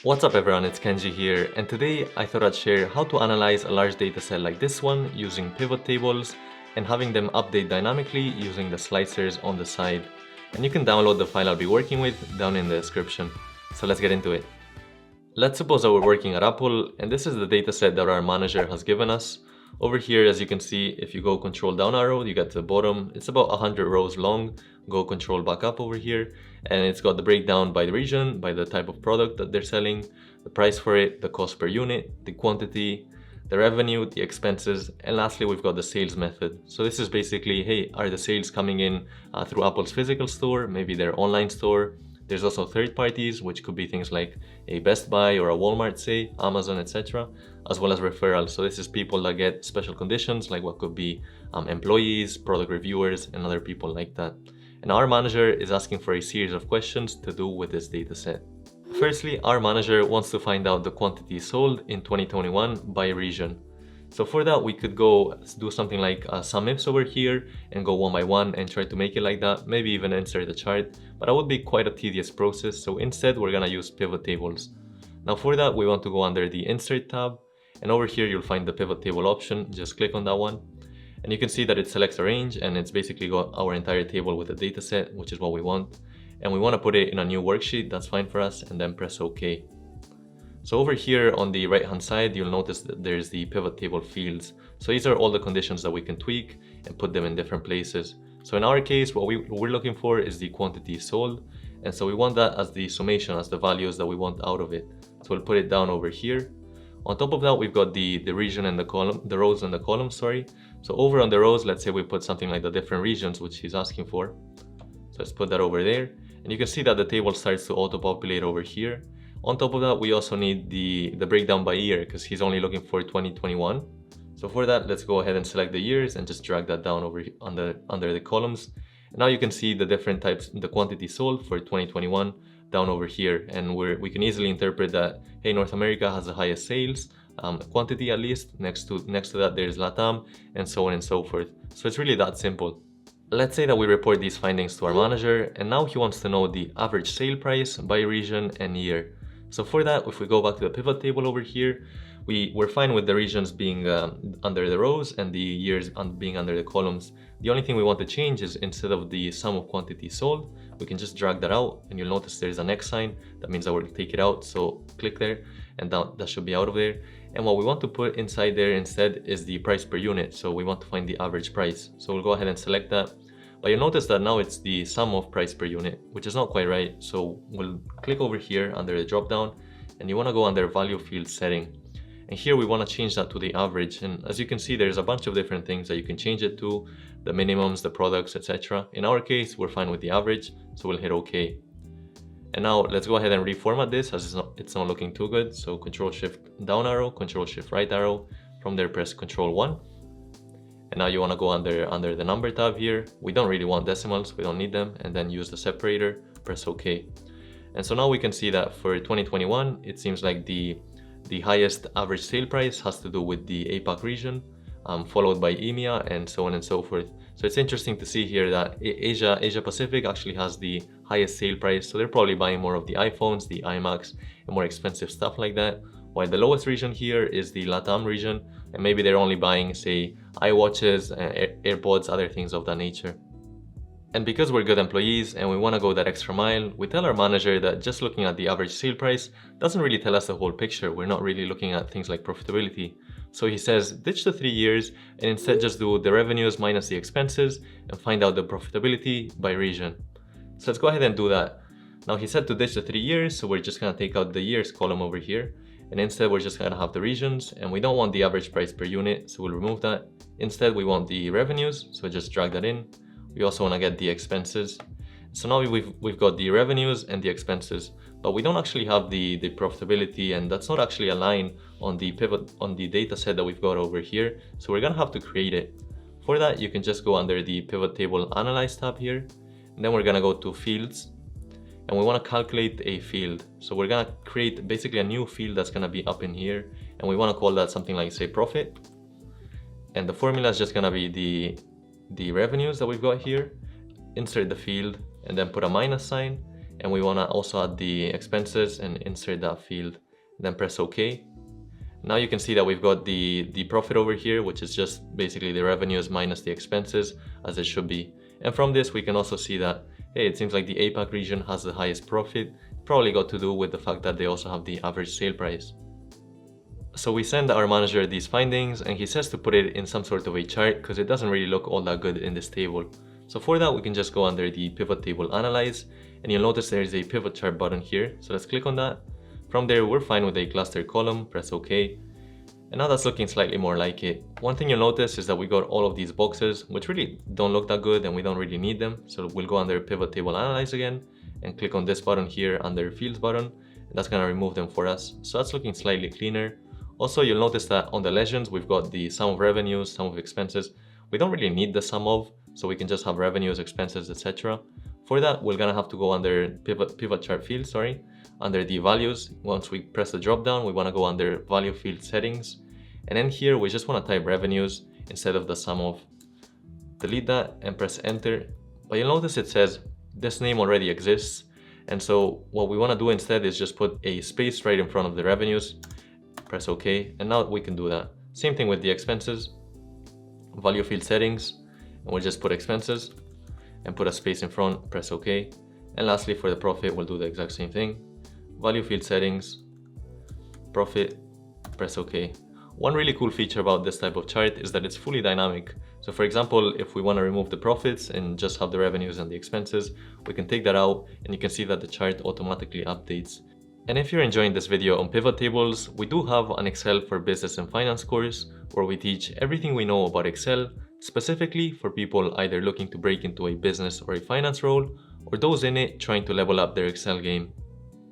What's up everyone, it's Kenji here, and today I thought I'd share how to analyze a large dataset like this one using pivot tables and having them update dynamically using the slicers on the side. And you can download the file I'll be working with down in the description. So let's get into it. Let's suppose that we're working at Apple, and this is the dataset that our manager has given us. Over here, as you can see, if you go control down arrow, you get to the bottom. It's about 100 rows long. Go control back up over here, and it's got the breakdown by the region, by the type of product that they're selling, the price for it, the cost per unit, the quantity, the revenue, the expenses, and lastly we've got the sales method. So this is basically, hey, are the sales coming in through Apple's physical store, maybe their online store? There's also third parties, which could be things like a Best Buy or a Walmart, say, Amazon, etc., as well as referrals. So this is people that get special conditions, like what could be employees, product reviewers, and other people like that. And our manager is asking for a series of questions to do with this dataset. Firstly, our manager wants to find out the quantity sold in 2021 by region. So for that, we could go do something like sum ifs over here and go one by one and try to make it like that, maybe even insert a chart, but that would be quite a tedious process. So instead, we're gonna use pivot tables. Now for that, we want to go under the insert tab, and over here, you'll find the pivot table option. Just click on that one. And you can see that it selects a range, and it's basically got our entire table with a data set, which is what we want. And we want to put it in a new worksheet, that's fine for us, and then press OK. So over here on the right hand side, you'll notice that there's the pivot table fields. So these are all the conditions that we can tweak and put them in different places. So in our case, what we're looking for is the quantity sold. And so we want that as the summation, as the values that we want out of it. So we'll put it down over here. On top of that, we've got the region and the column, the rows and the columns, sorry. So over on the rows, let's say we put something like the different regions, which he's asking for. So let's put that over there. And you can see that the table starts to auto-populate over here. On top of that, we also need the breakdown by year because he's only looking for 2021. So for that, let's go ahead and select the years and just drag that down over under the columns. And now you can see the different types, the quantity sold for 2021 down over here. And we can easily interpret that, hey, North America has the highest sales, quantity at least. Next to that, there's LATAM, and so on and so forth. So it's really that simple. Let's say that we report these findings to our manager, and now he wants to know the average sale price by region and year. So for that, if we go back to the pivot table over here, we're fine with the regions being under the rows and the years being under the columns. The only thing we want to change is instead of the sum of quantity sold, we can just drag that out, and you'll notice there's an X sign. That means that we'll take it out. So click there, and that should be out of there. And what we want to put inside there instead is the price per unit. So we want to find the average price. So we'll go ahead and select that. But you'll notice that now it's the sum of price per unit, which is not quite right. So we'll click over here under the drop down, and you want to go under value field setting. And here we want to change that to the average. And as you can see, there's a bunch of different things that you can change it to, the minimums, the products, etc. In our case, we're fine with the average, so we'll hit OK. And now let's go ahead and reformat this as it's not looking too good. So Control Shift down arrow, Control Shift right arrow. From there, press Control 1. And now you want to go under the number tab here. We don't really want decimals, we don't need them. And then use the separator, press OK. And so now we can see that for 2021, it seems like the highest average sale price has to do with the APAC region, followed by EMEA, and so on and so forth. So it's interesting to see here that Asia Pacific actually has the highest sale price. So they're probably buying more of the iPhones, the iMacs, and more expensive stuff like that. While the lowest region here is the LATAM region, and maybe they're only buying, say, iWatches, AirPods, other things of that nature. And because we're good employees and we want to go that extra mile, we tell our manager that just looking at the average sale price doesn't really tell us the whole picture. We're not really looking at things like profitability. So he says, ditch the 3 years and instead just do the revenues minus the expenses and find out the profitability by region. So let's go ahead and do that. Now he said to ditch the 3 years, so we're just going to take out the years column over here. And instead we're just going to have the regions, and we don't want the average price per unit, so we'll remove that. Instead we want the revenues, so just drag that in. We also want to get the expenses. So now we've got the revenues and the expenses, but we don't actually have the profitability, and that's not actually a line on the pivot on the data set that we've got over here. So we're going to have to create it. For that, you can just go under the pivot table analyze tab here, and then we're going to go to fields. And we want to calculate a field. So we're going to create basically a new field that's going to be up in here. And we want to call that something like, say, profit. And the formula is just going to be the revenues that we've got here. Insert the field and then put a minus sign. and we want to also add the expenses and insert that field, then press OK. Now you can see that we've got the profit over here, which is just basically the revenues minus the expenses, as it should be. And from this we can also see that, hey, it seems like the APAC region has the highest profit. Probably got to do with the fact that they also have the average sale price. So we send our manager these findings and he says to put it in some sort of a chart because it doesn't really look all that good in this table. So for that we can just go under the pivot table analyze, and you'll notice there's a pivot chart button here. So let's click on that. From there we're fine with a cluster column, press OK. And now that's looking slightly more like it. One thing you'll notice is that we got all of these boxes which really don't look that good and we don't really need them. So we'll go under pivot table analyze again and click on this button here under fields button, and that's gonna remove them for us. So that's looking slightly cleaner. Also you'll notice that on the legends we've got the sum of revenues, sum of expenses. We don't really need the sum of, so we can just have revenues, expenses, etc. For that we're gonna have to go under pivot chart field, under the values. Once we press the drop down we want to go under value field settings, and then here we just want to type revenues instead of the sum of. Delete that and press enter. But you'll notice it says this name already exists, and so what we want to do instead is just put a space right in front of the revenues, press OK, and now we can do that. Same thing with the expenses, value field settings, and we'll just put expenses and put a space in front, press OK. And lastly for the profit we'll do the exact same thing, value field settings, profit, press OK. One really cool feature about this type of chart is that it's fully dynamic. So for example, if we want to remove the profits and just have the revenues and the expenses, we can take that out and you can see that the chart automatically updates. And if you're enjoying this video on pivot tables, we do have an Excel for Business and Finance course where we teach everything we know about Excel, specifically for people either looking to break into a business or a finance role, or those in it trying to level up their Excel game.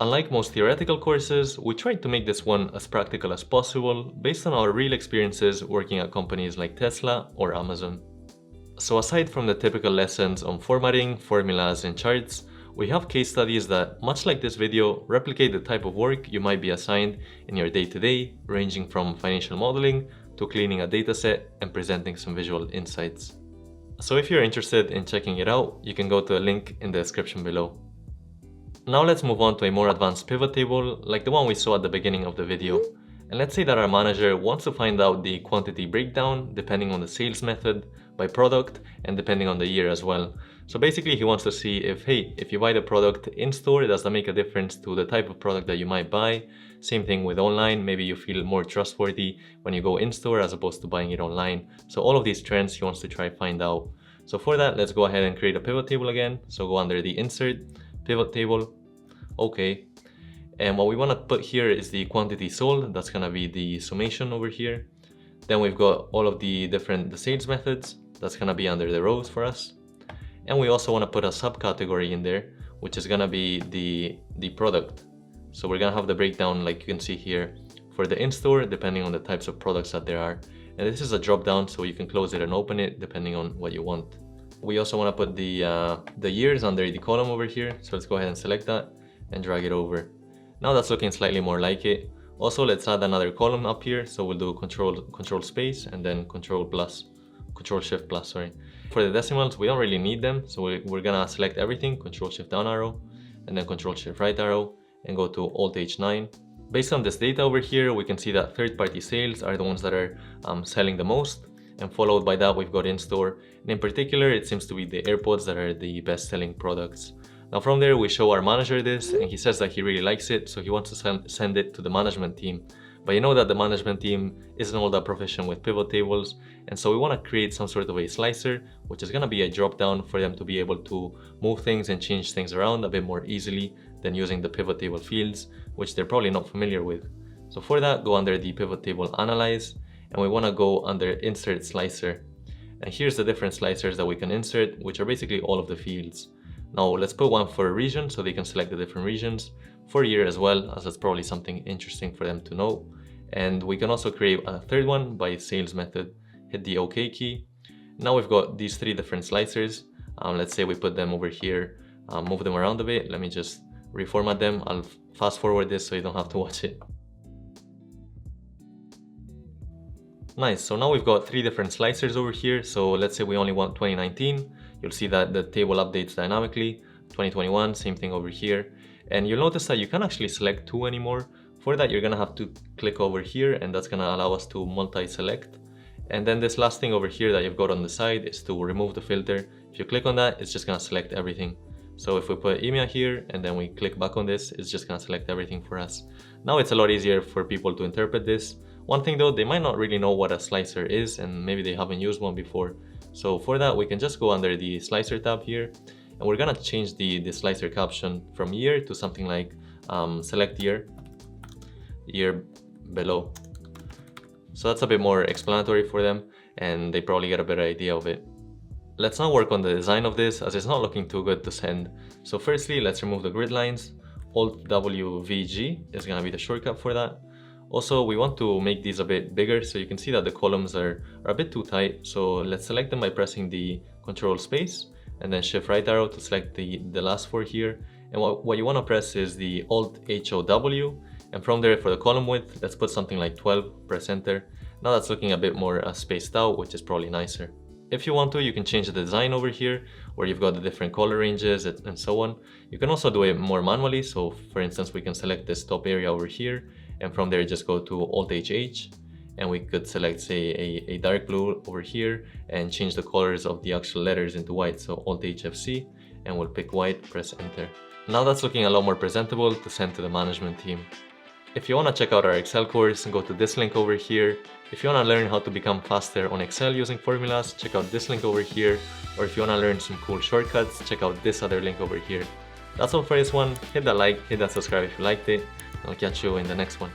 Unlike most theoretical courses, we tried to make this one as practical as possible based on our real experiences working at companies like Tesla or Amazon. So aside from the typical lessons on formatting, formulas, and charts, we have case studies that, much like this video, replicate the type of work you might be assigned in your day-to-day, ranging from financial modeling to cleaning a dataset and presenting some visual insights. So if you're interested in checking it out, you can go to a link in the description below. Now let's move on to a more advanced pivot table like the one we saw at the beginning of the video. And let's say that our manager wants to find out the quantity breakdown depending on the sales method, by product, and depending on the year as well. So basically he wants to see if, hey, if you buy the product in store, does that make a difference to the type of product that you might buy? Same thing with online, maybe you feel more trustworthy when you go in store as opposed to buying it online. So all of these trends he wants to try find out. So for that, let's go ahead and create a pivot table again. So go under the insert, pivot table, okay. And what we want to put here is the quantity sold. That's going to be the summation over here. Then we've got all of the sales methods. That's going to be under the rows for us. And we also want to put a subcategory in there, which is going to be the product. So we're going to have the breakdown like you can see here for the in-store, depending on the types of products that there are. And this is a drop down, so you can close it and open it depending on what you want. We also want to put the years under the column over here. So let's go ahead and select that and drag it over. Now that's looking slightly more like it. Also, let's add another column up here. So we'll do control space and then control shift plus, sorry. For the decimals, we don't really need them. So we're gonna select everything, control shift down arrow, and then control shift right arrow, and go to alt H9. Based on this data over here, we can see that third-party sales are the ones that are selling the most. And followed by that, we've got in-store. And in particular, it seems to be the AirPods that are the best-selling products. Now from there, we show our manager this, and he says that he really likes it, so he wants to send it to the management team. But you know that the management team isn't all that proficient with pivot tables, and so we want to create some sort of a slicer, which is going to be a drop down for them to be able to move things and change things around a bit more easily than using the pivot table fields, which they're probably not familiar with. So for that, go under the pivot table analyze, and we want to go under insert slicer. And here's the different slicers that we can insert, which are basically all of the fields. Now let's put one for a region so they can select the different regions, for year as well, as that's probably something interesting for them to know. And we can also create a third one by sales method. Hit the OK key. Now we've got these three different slicers. Let's say we put them over here, move them around a bit. Let me just reformat them. I'll fast forward this so you don't have to watch it. Nice, so now we've got three different slicers over here. So let's say we only want 2019. You'll see that the table updates dynamically. 2021, same thing over here. And you'll notice that you can't actually select two anymore. For that, you're gonna have to click over here, and that's gonna allow us to multi-select. And then this last thing over here that you've got on the side is to remove the filter. If you click on that, it's just gonna select everything. So if we put EMEA here and then we click back on this, it's just gonna select everything for us. Now it's a lot easier for people to interpret this. One thing though, they might not really know what a slicer is, and maybe they haven't used one before. So for that, we can just go under the slicer tab here, and we're gonna change the slicer caption from year to something like select year below. So that's a bit more explanatory for them, and they probably get a better idea of it. Let's now work on the design of this, as it's not looking too good to send. So firstly, let's remove the grid lines. Alt-WVG is gonna be the shortcut for that. Also, we want to make these a bit bigger, so you can see that the columns are a bit too tight. So let's select them by pressing the Control space and then Shift right arrow to select the last four here. And what you want to press is the Alt-HOW, and from there for the column width, let's put something like 12, press enter. Now that's looking a bit more spaced out, which is probably nicer. If you want to, you can change the design over here, where you've got the different color ranges and so on. You can also do it more manually. So for instance, we can select this top area over here, and from there just go to Alt-HH, and we could select, say, a dark blue over here and change the colors of the actual letters into white. So Alt-HFC, and we'll pick white, press enter. Now that's looking a lot more presentable to send to the management team. If you want to check out our Excel course, go to this link over here. If you want to learn how to become faster on Excel using formulas, check out this link over here. Or if you want to learn some cool shortcuts, check out this other link over here. That's all for this one. Hit that like, hit that subscribe if you liked it. I'll catch you in the next one.